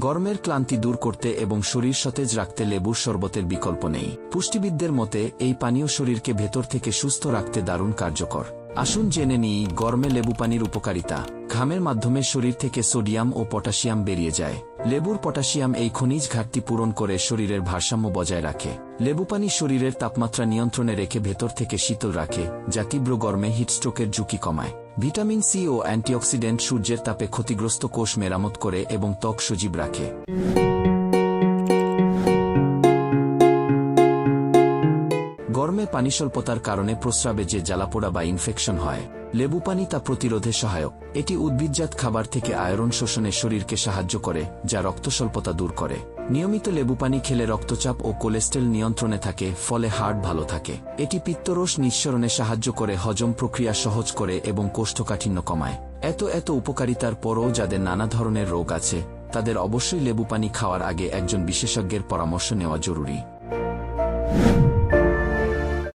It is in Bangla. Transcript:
গরমের ক্লান্তি দূর করতে এবং শরীর সতেজ রাখতে লেবুর শরবতের বিকল্প নেই। পুষ্টিবিদদের মতে এই পানীয় শরীরকে ভেতর থেকে সুস্থ রাখতে দারুণ কার্যকর। আসুন জেনে নিই গরমে লেবু পানির উপকারিতা। ঘামের মাধ্যমে শরীর থেকে সোডিয়াম ও পটাশিয়াম বেরিয়ে যায়। লেবুর পটাশিয়াম এই খনিজ ঘাটতি পূরণ করে শরীরের ভারসাম্য বজায় রাখে। লেবু পানি শরীরের তাপমাত্রা নিয়ন্ত্রণে রেখে ভেতর থেকে শীতল রাখে, যা তীব্র গরমে হিটস্ট্রোকের ঝুঁকি কমায়। ভিটামিন সি ও অ্যান্টিঅক্সিডেন্ট সূর্যের তাপে ক্ষতিগ্রস্ত কোষ মেরামত করে এবং ত্বক সজীব রাখে। গরমে পানি স্বল্পতার কারণে প্রস্রাবে যে জ্বালাপোড়া বা ইনফেকশন হয়, লেবু পানি তা প্রতিরোধে সহায়ক। এটি উদ্ভিদজাত খাবার থেকে আয়রন শোষণে শরীরকে সাহায্য করে, যা রক্তস্বল্পতা দূর করে। নিয়মিত লেবু পানি খেলে রক্তচাপ ও কোলেস্টেরল নিয়ন্ত্রণে থাকে, ফলে হার্ট ভালো থাকে। এটি পিত্তরস নিঃসরণে সাহায্য করে, হজম প্রক্রিয়া সহজ করে এবং কোষ্ঠকাঠিন্য কমায়। এত উপকারিতার পরও যাদের নানা ধরনের রোগ আছে, তাদের অবশ্যই লেবু পানি খাওয়ার আগে একজন বিশেষজ্ঞের পরামর্শ নেওয়া জরুরি।